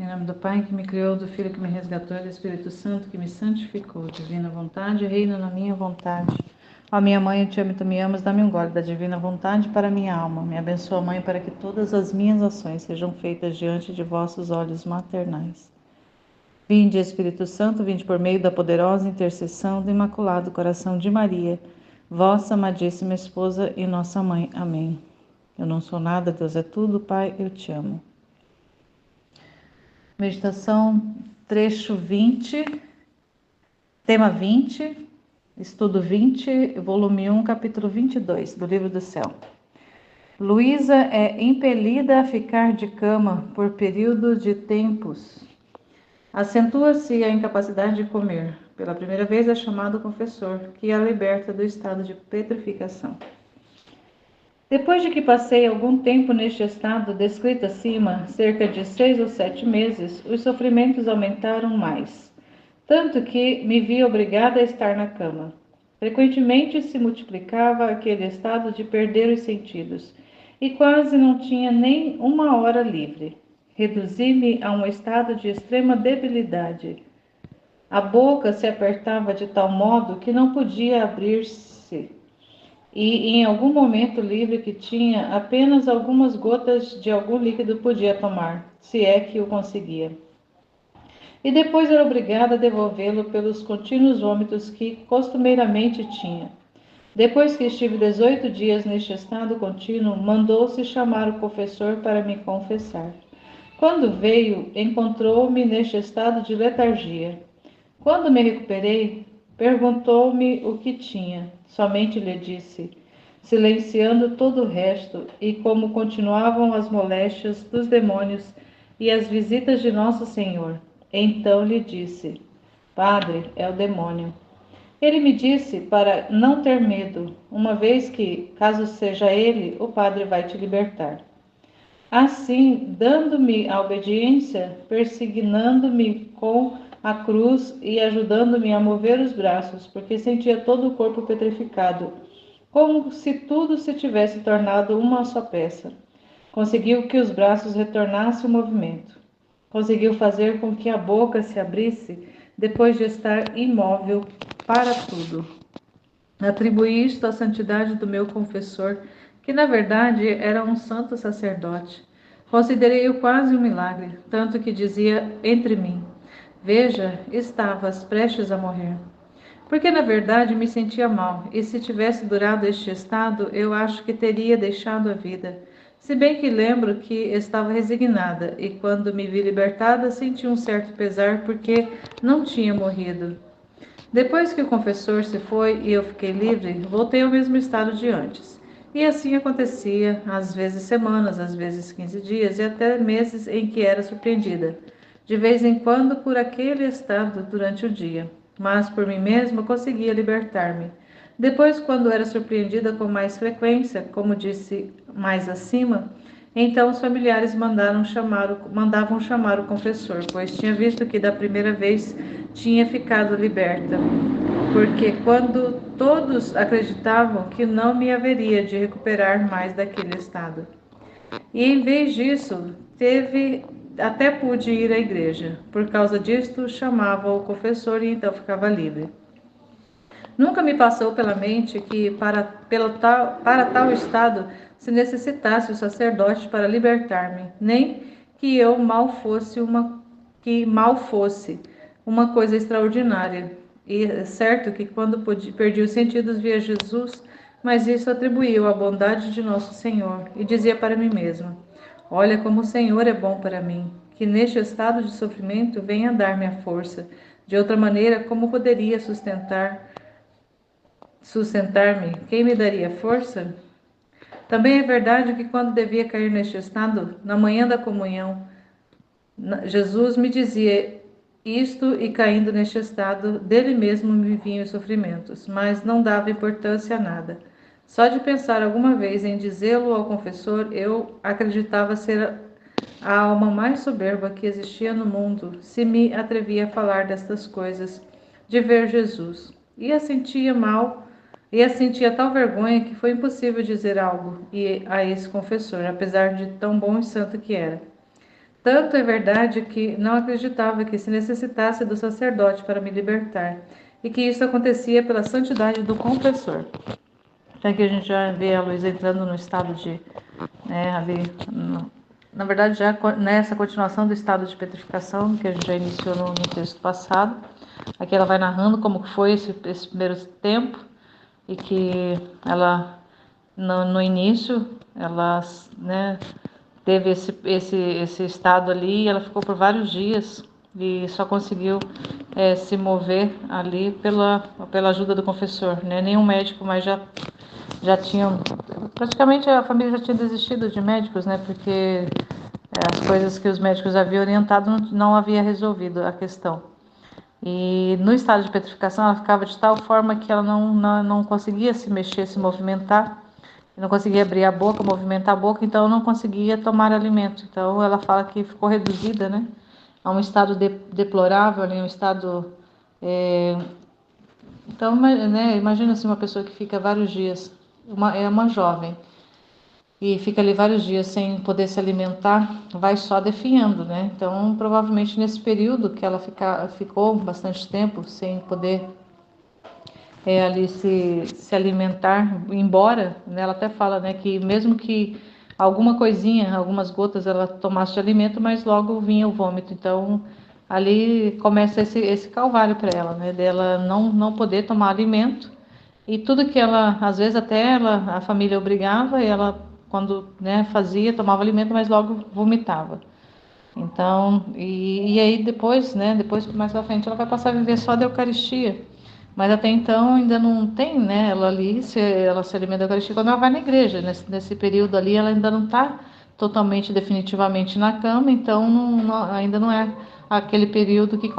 Em nome do Pai que me criou, do Filho que me resgatou e do Espírito Santo que me santificou. Divina vontade, reina na minha vontade. Ó minha mãe, eu te amo e tu me amas, dá-me um gole da divina vontade para a minha alma. Me abençoa, Mãe, para que todas as minhas ações sejam feitas diante de vossos olhos maternais. Vinde, Espírito Santo, vinde por meio da poderosa intercessão do Imaculado Coração de Maria, vossa amadíssima esposa e nossa mãe. Amém. Eu não sou nada, Deus é tudo, Pai, eu te amo. Meditação, trecho 20, tema 20, estudo 20, volume 1, capítulo 22, do Livro do Céu. Luísa é impelida a ficar de cama por período de tempos. Acentua-se a incapacidade de comer. Pela primeira vez é chamado o confessor, que a liberta do estado de petrificação. Depois de que passei algum tempo neste estado descrito acima, cerca de 6 ou 7 meses, os sofrimentos aumentaram mais, tanto que me vi obrigada a estar na cama. Frequentemente se multiplicava aquele estado de perder os sentidos, e quase não tinha nem uma hora livre. Reduzi-me a um estado de extrema debilidade. A boca se apertava de tal modo que não podia abrir-se, e em algum momento livre que tinha, apenas algumas gotas de algum líquido podia tomar, se é que o conseguia. E depois era obrigada a devolvê-lo pelos contínuos vômitos que costumeiramente tinha. Depois que estive 18 dias neste estado contínuo, mandou-se chamar o confessor para me confessar. Quando veio, encontrou-me neste estado de letargia. Quando me recuperei, perguntou-me o que tinha. Somente lhe disse, silenciando todo o resto, e como continuavam as moléstias dos demônios e as visitas de Nosso Senhor. Então lhe disse, Padre, é o demônio. Ele me disse para não ter medo, uma vez que, caso seja ele, o Padre vai te libertar. Assim, dando-me a obediência, persignando-me com a cruz e ajudando-me a mover os braços, porque sentia todo o corpo petrificado, como se tudo se tivesse tornado uma só peça. Conseguiu que os braços retornassem ao movimento. Conseguiu fazer com que a boca se abrisse depois de estar imóvel para tudo. Atribuí isto à santidade do meu confessor, que na verdade era um santo sacerdote. Considerei-o quase um milagre, tanto que dizia entre mim, veja, estavas prestes a morrer. Porque na verdade me sentia mal, e se tivesse durado este estado, eu acho que teria deixado a vida. Se bem que lembro que estava resignada, e quando me vi libertada, senti um certo pesar porque não tinha morrido. Depois que o confessor se foi e eu fiquei livre, voltei ao mesmo estado de antes. E assim acontecia, às vezes semanas, às vezes 15 dias e até meses em que era surpreendida, de vez em quando por aquele estado durante o dia. Mas por mim mesma conseguia libertar-me. Depois, quando era surpreendida com mais frequência, como disse mais acima, então os familiares mandavam chamar o confessor, pois tinha visto que da primeira vez tinha ficado liberta, porque quando todos acreditavam que não me haveria de recuperar mais daquele estado. E em vez disso, até pude ir à igreja. Por causa disto, chamava o confessor e então ficava livre. Nunca me passou pela mente que para tal estado se necessitasse o sacerdote para libertar-me, nem que eu mal fosse uma coisa extraordinária. E é certo que quando perdi os sentidos via Jesus, mas isso atribuiu à bondade de nosso Senhor, e dizia para mim mesma, olha como o Senhor é bom para mim, que neste estado de sofrimento venha dar-me a força. De outra maneira, como poderia sustentar-me? Quem me daria força? Também é verdade que quando devia cair neste estado, na manhã da comunhão, Jesus me dizia isto e caindo neste estado, dele mesmo me vinham os sofrimentos, mas não dava importância a nada. Só de pensar alguma vez em dizê-lo ao confessor, eu acreditava ser a alma mais soberba que existia no mundo, se me atrevia a falar destas coisas, de ver Jesus. E a sentia tal vergonha que foi impossível dizer algo a esse confessor, apesar de tão bom e santo que era. Tanto é verdade que não acreditava que se necessitasse do sacerdote para me libertar, e que isso acontecia pela santidade do confessor. Então aqui a gente já vê a Luísa entrando no estado de, né, ali, na verdade já nessa continuação do estado de petrificação que a gente já iniciou no texto passado. Aqui ela vai narrando como foi esse primeiro tempo e que ela no início ela, né, teve esse estado ali, e ela ficou por vários dias e só conseguiu se mover ali pela ajuda do confessor, né? Nenhum médico mais já tinha, praticamente a família já tinha desistido de médicos, né? Porque as coisas que os médicos haviam orientado não havia resolvido a questão. E no estado de petrificação ela ficava de tal forma que ela não conseguia se mexer, se movimentar, não conseguia abrir a boca, movimentar a boca, então não conseguia tomar alimento. Então ela fala que ficou reduzida, né, a um estado deplorável, um estado. Então, né, imagina assim, uma pessoa que fica vários dias, é uma jovem, e fica ali vários dias sem poder se alimentar, vai só definhando, né? Então, provavelmente nesse período que ela ficou bastante tempo sem poder ali se alimentar, embora, né, ela até fala, né, que mesmo que alguma coisinha, algumas gotas ela tomasse de alimento, mas logo vinha o vômito. Então, ali começa esse calvário para ela, né, dela não poder tomar alimento, e tudo que ela, às vezes até a família obrigava, e ela, quando, né, fazia, tomava alimento, mas logo vomitava. Então, e aí depois, né, depois mais pra frente ela vai passar a viver só da Eucaristia. Mas até então ainda não tem, né, ela ali, ela se alimenta da Eucaristia quando ela vai na igreja. Nesse período ali ela ainda não está totalmente, definitivamente na cama, então ainda não é aquele período que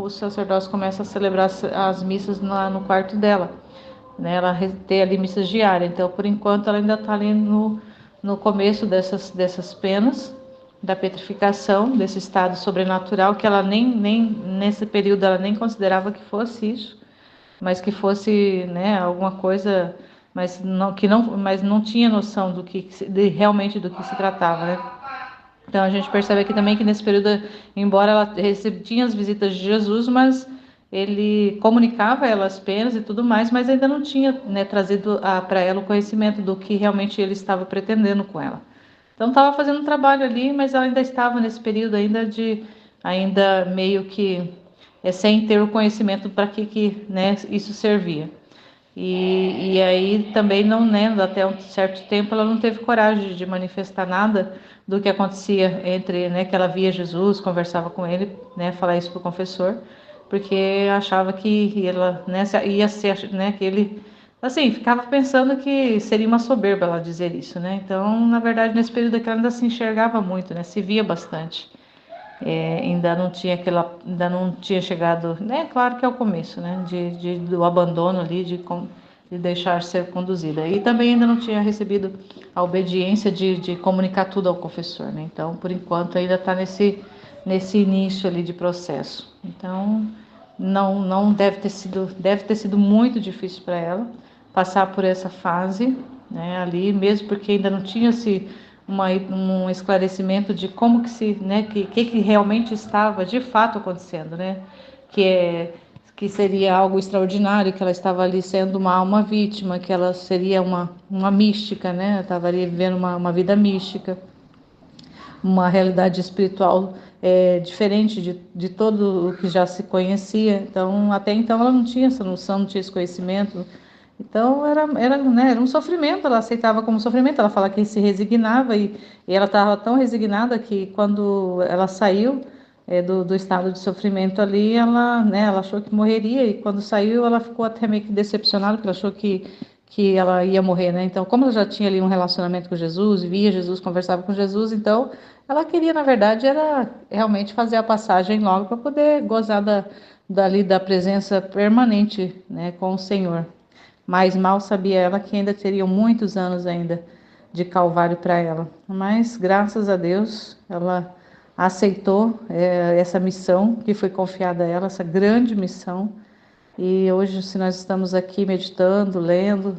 os sacerdotes começam a celebrar as missas no quarto dela, né, ela tem ali missas diárias. Então, por enquanto, ela ainda está ali no começo dessas penas, da petrificação, desse estado sobrenatural, que ela nem nesse período, ela nem considerava que fosse isso, mas que fosse, né, alguma coisa, mas não tinha noção realmente do que se tratava, né? Então a gente percebe aqui também que nesse período, embora ela tinha as visitas de Jesus, mas ele comunicava a ela as penas e tudo mais, mas ainda não tinha, né, trazido para ela o conhecimento do que realmente ele estava pretendendo com ela. Então estava fazendo um trabalho ali, mas ela ainda estava nesse período ainda meio que sem ter o conhecimento para que né, isso servia. E aí também não, né, até um certo tempo ela não teve coragem de manifestar nada do que acontecia entre, né, que ela via Jesus, conversava com ele, né, falar isso para o confessor, porque achava que ela, né, ia ser, né, que ele, assim, ficava pensando que seria uma soberba ela dizer isso, né? Então, na verdade, nesse período que ela ainda se enxergava muito, né, se via bastante. Ainda não tinha chegado, né? Claro que é o começo, né? Do abandono ali, de deixar ser conduzida. E também ainda não tinha recebido a obediência de comunicar tudo ao confessor, né? Então, por enquanto, ainda está nesse início ali de processo. Então, não deve ter sido muito difícil para ela passar por essa fase, né? Ali, mesmo porque ainda não tinha um esclarecimento de como que né, que realmente estava de fato acontecendo, né? Que seria algo extraordinário, que ela estava ali sendo uma alma vítima, que ela seria uma mística, né? Estava ali vivendo uma vida mística, uma realidade espiritual diferente de todo o que já se conhecia. Então, até então ela não tinha essa noção, não tinha esse conhecimento. Então né, era um sofrimento, ela aceitava como sofrimento, ela fala que se resignava e ela estava tão resignada que quando ela saiu do estado de sofrimento ali, ela achou que morreria, e quando saiu ela ficou até meio que decepcionada, porque ela achou que ela ia morrer, né? Então, como ela já tinha ali um relacionamento com Jesus, via Jesus, conversava com Jesus, então ela queria, na verdade, era realmente fazer a passagem logo para poder gozar dali da presença permanente, né, com o Senhor. Mas mal sabia ela que ainda teriam muitos anos ainda de calvário para ela. Mas graças a Deus ela aceitou essa missão que foi confiada a ela, essa grande missão. E hoje, se nós estamos aqui meditando, lendo,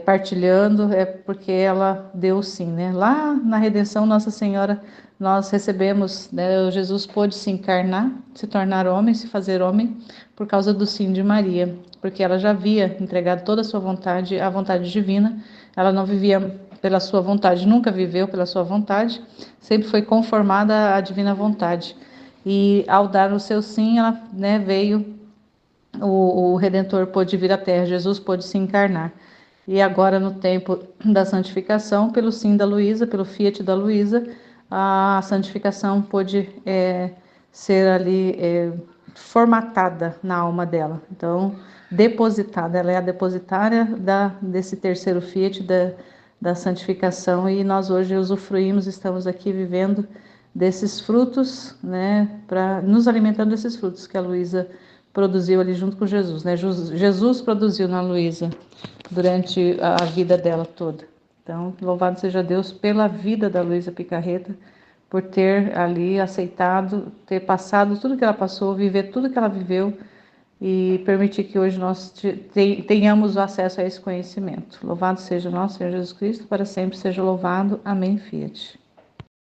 partilhando, é porque ela deu sim, né? Lá na redenção, Nossa Senhora, nós recebemos, né? Jesus pôde se encarnar, se tornar homem, se fazer homem, por causa do sim de Maria, porque ela já havia entregado toda a sua vontade à vontade divina, ela não vivia pela sua vontade, nunca viveu pela sua vontade, sempre foi conformada à divina vontade. E ao dar o seu sim, ela, né, veio, o Redentor pôde vir à Terra, Jesus pôde se encarnar. E agora, no tempo da santificação, pelo sim da Luísa, pelo fiat da Luísa, a santificação pôde ser ali formatada na alma dela. Então, depositada, ela é a depositária desse terceiro fiat da santificação, e nós hoje usufruímos, estamos aqui vivendo desses frutos, né, nos alimentando desses frutos que a Luísa produziu ali junto com Jesus, né? Jesus produziu na Luísa durante a vida dela toda. Então, louvado seja Deus pela vida da Luísa Picarreta, por ter ali aceitado, ter passado tudo que ela passou, viver tudo que ela viveu e permitir que hoje nós tenhamos acesso a esse conhecimento. Louvado seja nosso Senhor Jesus Cristo, para sempre seja louvado. Amém, Fiat.